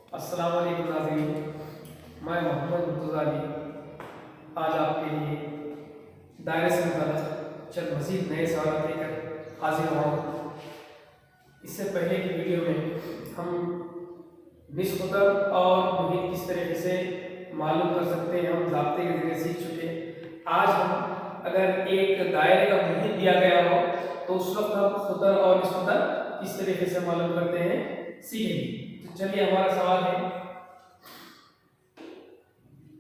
अस्सलाम वालेकुम नाज़रीन, मैं मोहम्मद मुर्तज़ा आज आपके लिए दायरे से मुताल्लिक़ चंद मज़ीद नए सवाल लेकर हाजिर हुआ हूँ। इससे पहले की वीडियो में हम निस्बत और मुहीत किस तरीके से मालूम कर सकते हैं हम ज़ाब्ते के ज़रिए सीख चुके। आज हम अगर एक दायरे का मुहीत दिया गया हो तो उस वक्त हम खुतर और निस्बत किस तरीके से मालूम करते हैं सीखेंगे। तो चलिए हमारा सवाल है,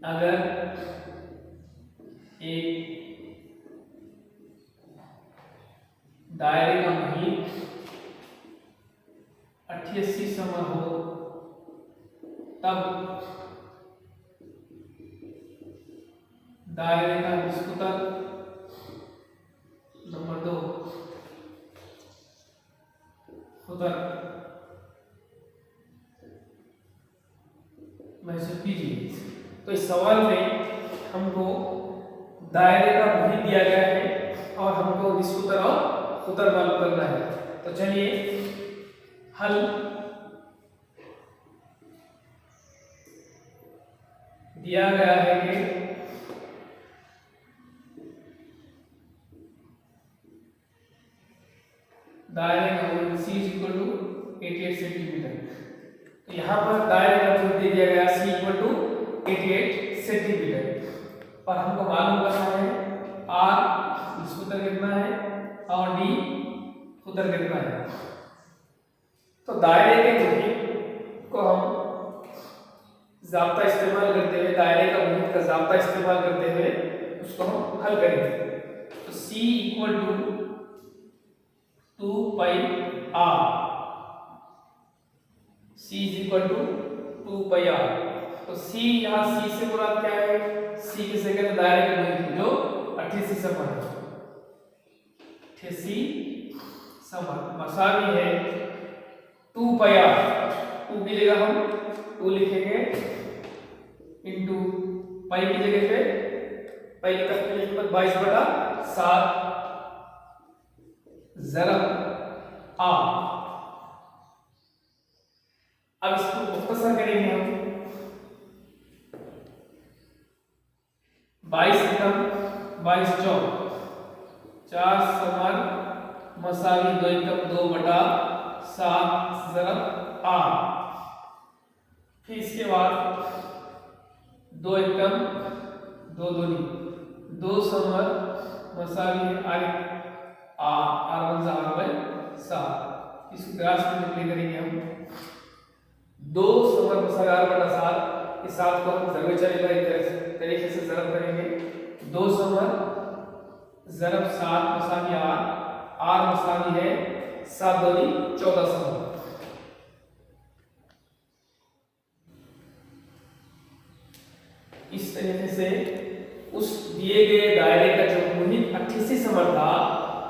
अगर एक दायरे का मुहीत 88 सम हो तब दायरे का निस्बत नंबर 2 खुतर महसूस कीजिए। तो इस सवाल में हमको दायरे का मुहीत दिया गया है और हमको निस्बत और खुतर मालूम करना है। तो चलिए हल दिया गया है कि दायरे का मुहीत C इक्वल टू 88 सेंटीमीटर। तो यहाँ पर दायरे का मुहीत दे दिया गया C इक्वल टू 88 सेंटीमीटर और हमको मालूम करना है R निस्बत कितना है और D खुतर कितना है। तो दायरे के मुहीत को हम ज़ाब्ता इस्तेमाल करते हुए, दायरे का मुहीत का ज़ाब्ता इस्तेमाल करते हुए उसको हम हल करेंगे। तो C equal to 2 pi R, C is equal to 2 pi R। तो C यहाँ C से मुराद क्या है? C किसे कहते हैं? दायरे के मुहीत जो 88 सम है। 88 सम मसावी है 2 पाई R। 2 की जगह हम 2 लिखेंगे इंटू पाई की जगह पे पाई की तकरीबन 22/7 ज़रब R। अब इसको मुख्तसर करेंगे हम 22 एकम 22 चौक 4 समर मसावी 2 एकम 2/7 ज़रब R। फिर इसके बाद 2 एकम 2 दूनी 2 समर मसावी R1 R/7। इसको ग्रास में मल्टीप्लाई करेंगे हम 2 समर मसावी R/7। इस 7 को हम ज़रब चलेगा एक तरीके से ज़रब करेंगे। 2 समर ज़रब 7 मसावी R मसावी है 7 दूनी 14 समर। इस तरीके से उस दिए गए दायरे का जो मुहीत 88 सम था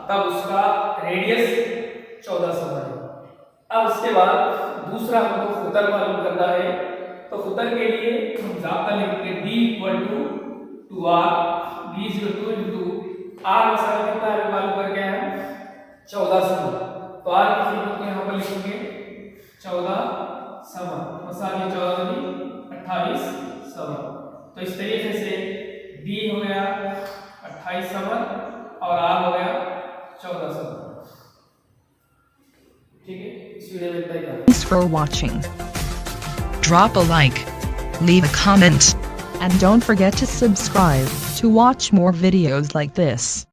तब उसका रेडियस 14 सम है। अब इसके बाद दूसरा हमको खुतर मालूम करना है। तो खुतर के लिए हम ज़ाब्ता लिखेंगे D equal to 2R, D equal to into R मसाला कितना है मालूम कर गया है 14 सम। तो R की कीमत को यहाँ पर लिखेंगे 14 सम मसाला 14 दूनी 28 सम। तो इस तरीके से D हो गया 28 सम और R हो गया 14 सम। ठीक है, इस वीडियो में इतना ही। Thanks for watching. Drop a like, leave a comment, and don't forget to subscribe to watch more videos like this.